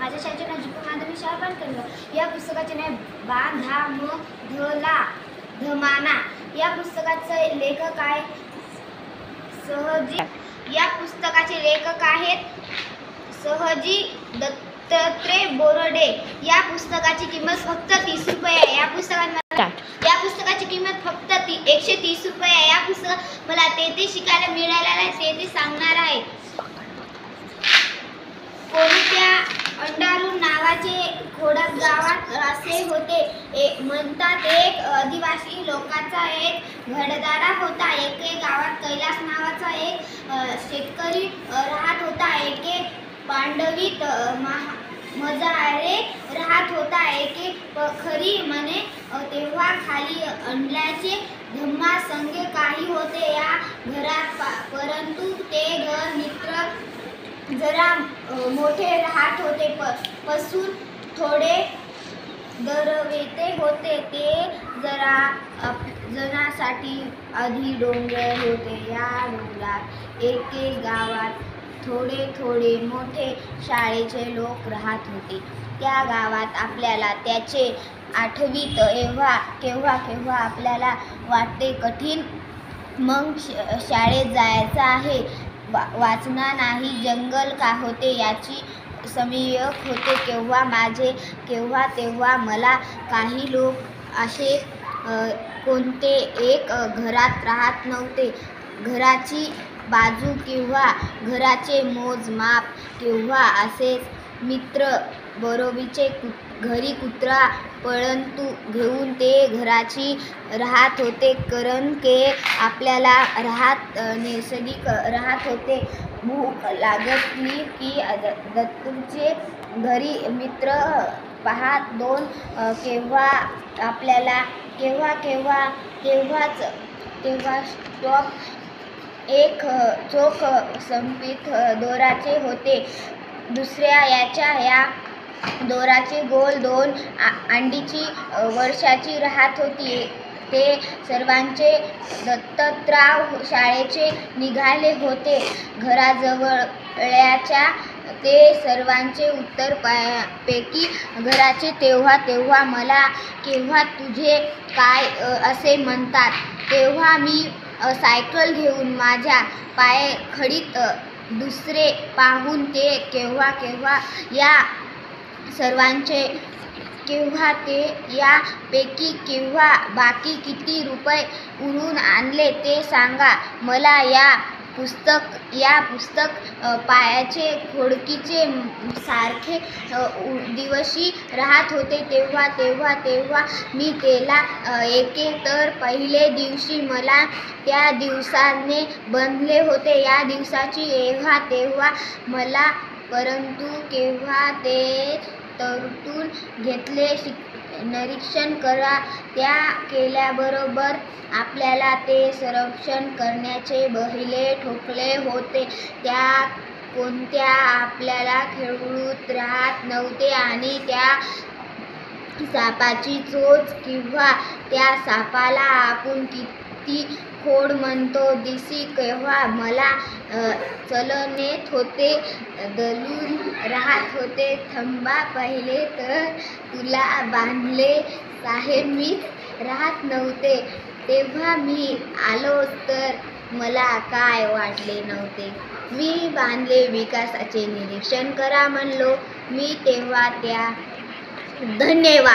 माझ्या शाळेचे नाव जिपू माध्यमिक शाळा पालखंड। या पुस्तकाचे नाव बांधा मधला धमाना। या पुस्तकाचे लेखक आहे सहजी। या पुस्तकाचे लेखक आहेत सहजी दत्तात्रय बोर्डे। या पुस्तकाची किंमत फक्त 30 रुपये आहे। या पुस्तकाची किंमत फक्त 130 रुपये आहे। या पुस्तकात मला ते शिकायला मिळालेलं आहे ते सांगणार आहे। कोणत्या अंडारून नावाचे खोडक गावात असे होते म्हणतात। एक आदिवासी लोकांचा एक घरदार होता। एके गावात कैलास नावाचा एक शेतकरी राहत होता। एके पांडवीत मजारे राहत होता। एके पखरी म्हणे तेव्हा खाली अंड्याचे धम्मा संगे काही होते या घरात, परंतु ते घर मित्र जरा मोठे राहत होते। पासून थोडे दरवेते होते। ते जणांसाठी आधी डोंगर होते। या डोंगरात एके गावात थोडे मोठे शाळेचे लोक राहत होते। त्या गावात आपल्याला त्याचे आठवीत केव्हा आपल्याला वाटते कठीण, मग शाळेत जायचं आहे, वाचना नाही, जंगल का होते याची समीक्षक होते। तेव्हा मला काही लोक असे कोणते एक घरात राहत नव्हते। घराची बाजू किंवा घराचे मोजमाप किंवा असेच मित्र बरोबरीचे घरी कुत्रा परंतु घेऊन ते घराची राहत होते, कारण के आपल्याला नैसर्गिक राहत होते। भूक लागली की दत्तूचे घरी मित्र पाहत दोन केव्हा आपल्याला एक चोख संपित दोराचे होते, दुसऱ्या या दोराचे गोल दोन अंडीची वर्षाची राहत होती। ते सर्वांचे दत्तराव शाळेचे निघाले होते। घराजवळच्या ते सर्वांचे उत्तर पैकी घराचे तेव्हा मला केव्हा तुझे काय असे म्हणतात। तेव्हा मी सायकल घेऊन माझ्या पायखडीत दुसरे पाहून ते केव्हा या सर्वांचे केव्हा ते या पैकी केव्हा बाकी किती रुपये उडून आणले ते सांगा मला। या पुस्तक पायाचे खोडकीचे सारखे दिवशी राहत होते। तेव्हा मी त्याला एके तर पहिले दिवशी मला त्या दिवसाने बांधले होते। या दिवसाची तेव्हा मला परंतु केव्हा ते तरतून घेतले। निरीक्षण करा, त्या केल्याबरोबर आपल्याला ते संरक्षण करण्याचे बहिले ठोकले होते। त्या कोणत्या आपल्याला खेळूत राहत नव्हते आणि त्या सापाची चोच किंवा त्या सापाला आपण किती खोड म्हणतो दिसी केव्हा मला चलनेत होते, दलून राहत होते। थांबा, पहिले तर तुला बांधले साहेब, मीच राहत नव्हते। तेव्हा मी आलोच तर मला काय वाटले नव्हते। मी बांधले विकासाचे निरीक्षण करा म्हणलो मी तेव्हा त्या। धन्यवाद।